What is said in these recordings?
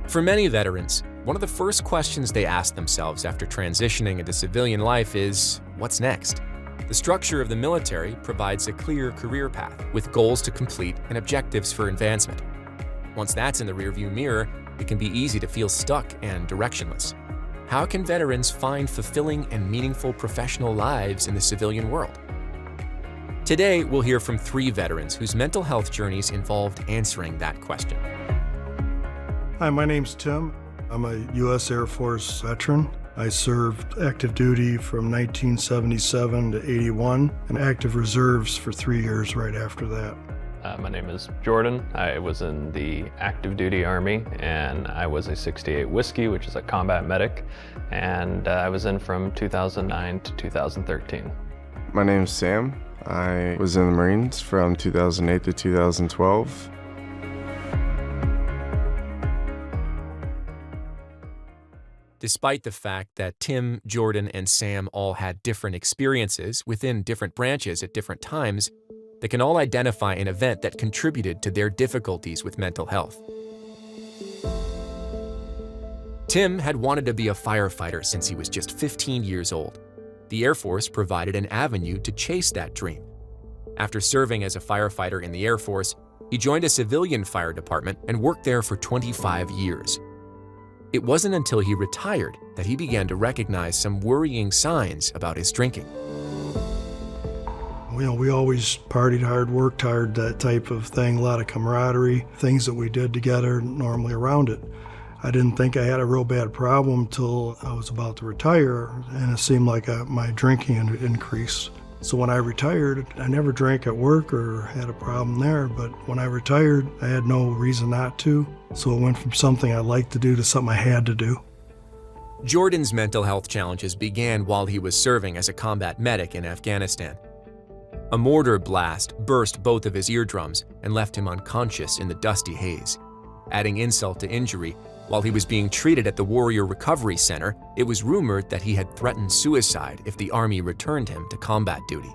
For many veterans, one of the first questions they ask themselves after transitioning into civilian life is, what's next? The structure of the military provides a clear career path with goals to complete and objectives for advancement. Once that's in the rearview mirror, it can be easy to feel stuck and directionless. How can veterans find fulfilling and meaningful professional lives in the civilian world? Today, we'll hear from 3 veterans whose mental health journeys involved answering that question. Hi, my name's Tim. I'm a U.S. Air Force veteran. I served active duty from 1977 to 81 and active reserves for 3 years right after that. My name is Jordan. I was in the active duty Army, and I was a 68 Whiskey, which is a combat medic, and I was in from 2009 to 2013. My name's Sam. I was in the Marines from 2008 to 2012. Despite the fact that Tim, Jordan, and Sam all had different experiences within different branches at different times, they can all identify an event that contributed to their difficulties with mental health. Tim had wanted to be a firefighter since he was just 15 years old. The Air Force provided an avenue to chase that dream. After serving as a firefighter in the Air Force, he joined a civilian fire department and worked there for 25 years. It wasn't until he retired that he began to recognize some worrying signs about his drinking. We always partied hard, worked hard, that type of thing, a lot of camaraderie, things that we did together normally around it. I didn't think I had a real bad problem until I was about to retire, and it seemed like my drinking had increased. So when I retired, I never drank at work or had a problem there, but when I retired, I had no reason not to. So it went from something I liked to do to something I had to do. Jordan's mental health challenges began while he was serving as a combat medic in Afghanistan. A mortar blast burst both of his eardrums and left him unconscious in the dusty haze. Adding insult to injury, while he was being treated at the Warrior Recovery Center, it was rumored that he had threatened suicide if the Army returned him to combat duty.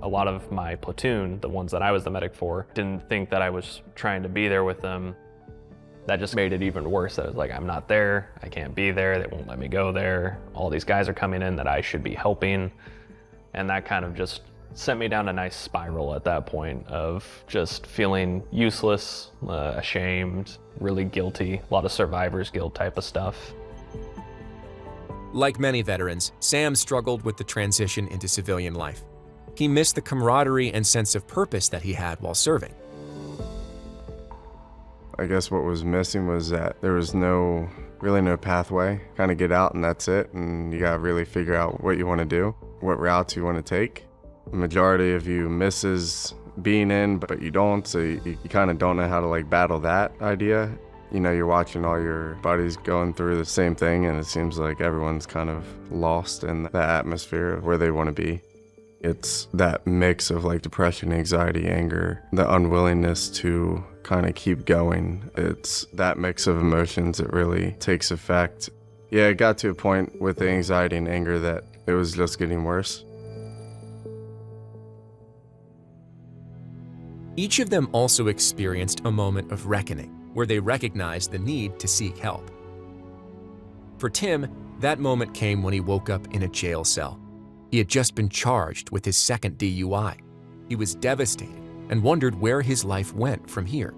A lot of my platoon, the ones that I was the medic for, didn't think that I was trying to be there with them. That just made it even worse. I was like, I'm not there, I can't be there, they won't let me go there. All these guys are coming in that I should be helping. And that kind of just sent me down a nice spiral at that point of just feeling useless, ashamed, really guilty, a lot of survivor's guilt type of stuff. Like many veterans, Sam struggled with the transition into civilian life. He missed the camaraderie and sense of purpose that he had while serving. I guess what was missing was that there was really no pathway. Kind of get out and that's it, and you gotta really figure out what you want to do, what routes you want to take. The majority of you misses being in, but you don't, so you kind of don't know how to battle that idea. You know, you're watching all your buddies going through the same thing, and it seems like everyone's kind of lost in the atmosphere of where they want to be. It's that mix of depression, anxiety, anger, the unwillingness to kind of keep going. It's that mix of emotions that really takes effect. Yeah, it got to a point with the anxiety and anger that it was just getting worse. Each of them also experienced a moment of reckoning, where they recognized the need to seek help. For Tim, that moment came when he woke up in a jail cell. He had just been charged with his second DUI. He was devastated and wondered where his life went from here.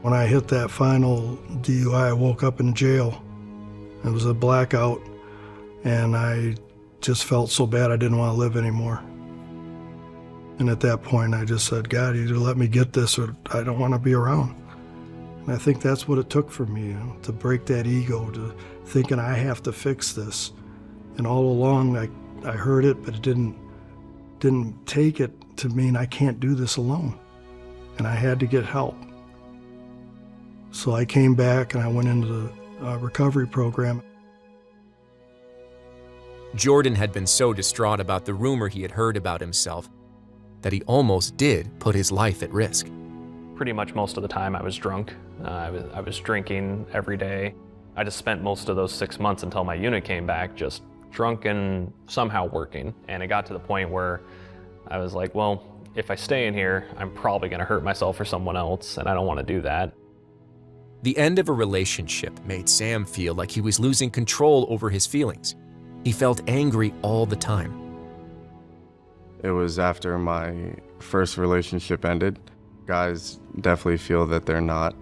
When I hit that final DUI, I woke up in jail. It was a blackout, and I just felt so bad I didn't want to live anymore. And at that point, I just said, God, either let me get this or I don't want to be around. And I think that's what it took for me, to break that ego, to thinking I have to fix this. And all along, I heard it, but it didn't take it to mean I can't do this alone. And I had to get help. So I came back and I went into the recovery program. Jordan had been so distraught about the rumor he had heard about himself that he almost did put his life at risk. Pretty much most of the time I was drunk. I was drinking every day. I just spent most of those 6 months until my unit came back just drunk and somehow working. And it got to the point where I was like, well, if I stay in here, I'm probably gonna hurt myself or someone else, and I don't want to do that. The end of a relationship made Sam feel like he was losing control over his feelings. He felt angry all the time. It was after my first relationship ended. Guys definitely feel that they're not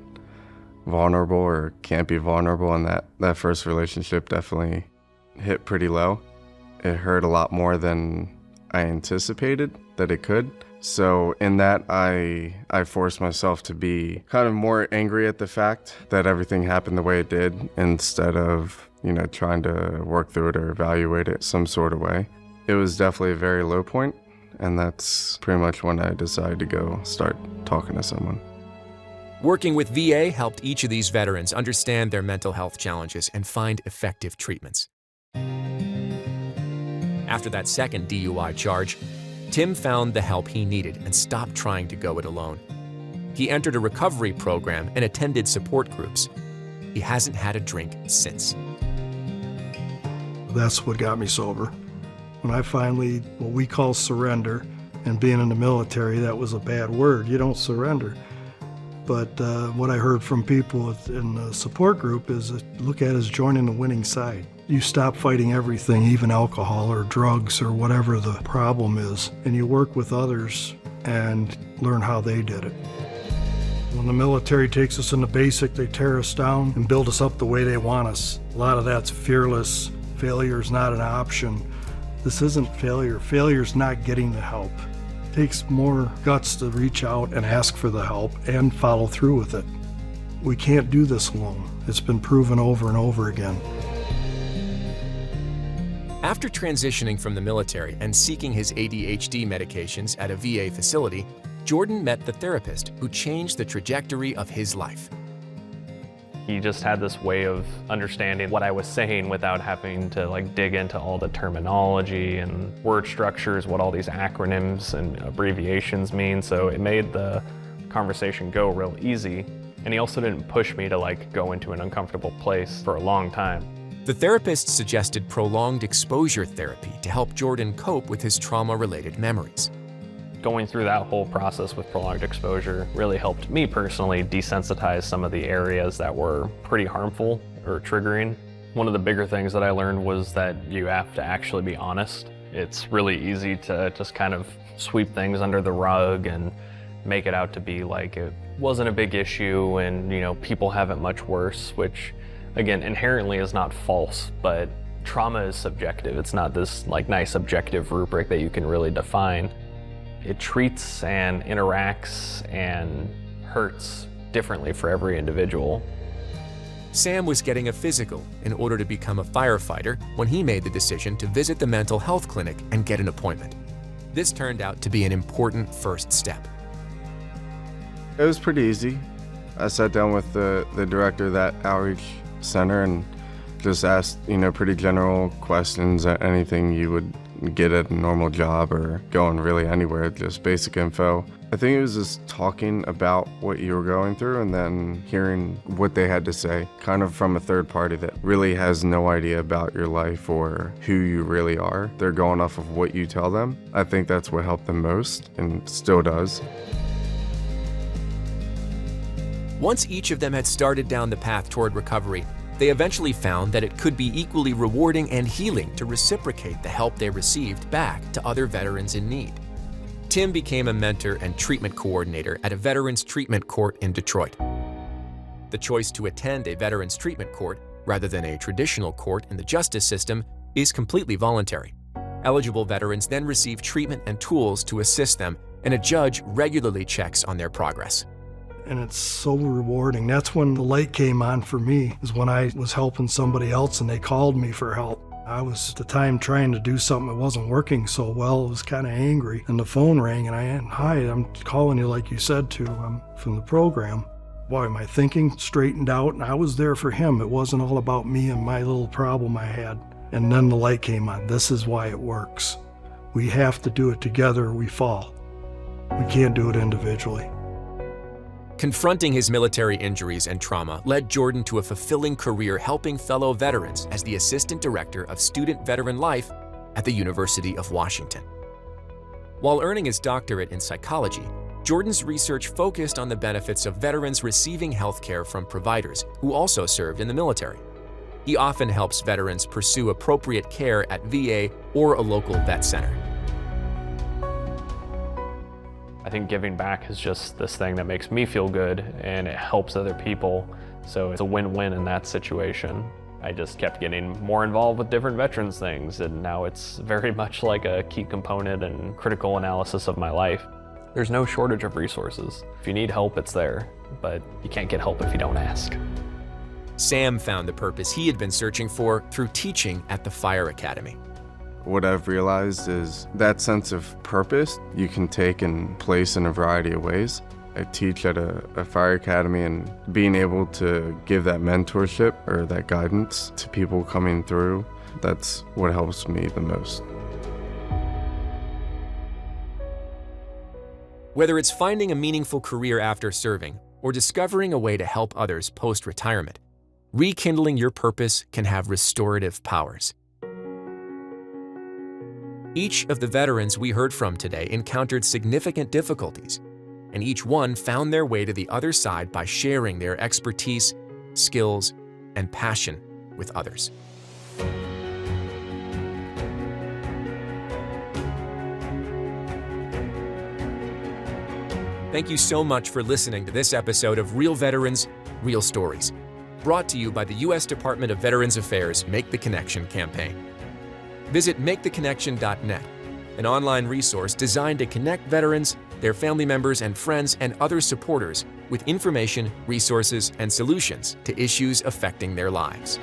vulnerable or can't be vulnerable, and that first relationship definitely hit pretty low. It hurt a lot more than I anticipated that it could. So in that, I forced myself to be kind of more angry at the fact that everything happened the way it did, instead of, trying to work through it or evaluate it some sort of way. It was definitely a very low point, and that's pretty much when I decided to go start talking to someone. Working with VA helped each of these veterans understand their mental health challenges and find effective treatments. After that second DUI charge, Tim found the help he needed and stopped trying to go it alone. He entered a recovery program and attended support groups. He hasn't had a drink since. That's what got me sober. When I finally, what we call surrender, and being in the military, that was a bad word. You don't surrender. But what I heard from people in the support group is look at it as joining the winning side. You stop fighting everything, even alcohol or drugs or whatever the problem is, and you work with others and learn how they did it. When the military takes us in the basic, they tear us down and build us up the way they want us. A lot of that's fearless. Failure is not an option. This isn't failure. Failure's not getting the help. It takes more guts to reach out and ask for the help and follow through with it. We can't do this alone. It's been proven over and over again. After transitioning from the military and seeking his ADHD medications at a VA facility, Jordan met the therapist who changed the trajectory of his life. He just had this way of understanding what I was saying without having to dig into all the terminology and word structures, what all these acronyms and abbreviations mean. So it made the conversation go real easy. And he also didn't push me to go into an uncomfortable place for a long time. The therapist suggested prolonged exposure therapy to help Jordan cope with his trauma-related memories. Going through that whole process with prolonged exposure really helped me personally desensitize some of the areas that were pretty harmful or triggering. One of the bigger things that I learned was that you have to actually be honest. It's really easy to just kind of sweep things under the rug and make it out to be like it wasn't a big issue and people have it much worse, which again, inherently is not false, but trauma is subjective. It's not this nice objective rubric that you can really define. It treats and interacts and hurts differently for every individual. Sam was getting a physical in order to become a firefighter when he made the decision to visit the mental health clinic and get an appointment. This turned out to be an important first step. It was pretty easy. I sat down with the director of that outreach center and just asked, pretty general questions, anything you would get at a normal job or going really anywhere, just basic info. I think it was just talking about what you were going through and then hearing what they had to say, kind of from a third party that really has no idea about your life or who you really are. They're going off of what you tell them. I think that's what helped them most and still does. Once each of them had started down the path toward recovery, they eventually found that it could be equally rewarding and healing to reciprocate the help they received back to other veterans in need. Tim became a mentor and treatment coordinator at a veterans treatment court in Detroit. The choice to attend a veterans treatment court, rather than a traditional court in the justice system, is completely voluntary. Eligible veterans then receive treatment and tools to assist them, and a judge regularly checks on their progress. And it's so rewarding. That's when the light came on for me, is when I was helping somebody else and they called me for help. I was at the time trying to do something that wasn't working so well. I was kind of angry, and the phone rang, and hi, I'm calling you like you said to. I'm from the program. Boy, my thinking straightened out, and I was there for him. It wasn't all about me and my little problem I had. And then the light came on. This is why it works. We have to do it together or we fall. We can't do it individually. Confronting his military injuries and trauma led Jordan to a fulfilling career helping fellow veterans as the Assistant Director of Student Veteran Life at the University of Washington. While earning his doctorate in psychology, Jordan's research focused on the benefits of veterans receiving health care from providers who also served in the military. He often helps veterans pursue appropriate care at VA or a local vet center. I think giving back is just this thing that makes me feel good and it helps other people. So it's a win-win in that situation. I just kept getting more involved with different veterans things, and now it's very much like a key component and critical analysis of my life. There's no shortage of resources. If you need help, it's there, but you can't get help if you don't ask. Sam found the purpose he had been searching for through teaching at the Fire Academy. What I've realized is that sense of purpose you can take and place in a variety of ways. I teach at a fire academy, and being able to give that mentorship or that guidance to people coming through, that's what helps me the most. Whether it's finding a meaningful career after serving or discovering a way to help others post-retirement, rekindling your purpose can have restorative powers. Each of the veterans we heard from today encountered significant difficulties, and each one found their way to the other side by sharing their expertise, skills, and passion with others. Thank you so much for listening to this episode of Real Veterans, Real Stories, brought to you by the U.S. Department of Veterans Affairs Make the Connection campaign. Visit MakeTheConnection.net, an online resource designed to connect veterans, their family members and friends, and other supporters with information, resources, and solutions to issues affecting their lives.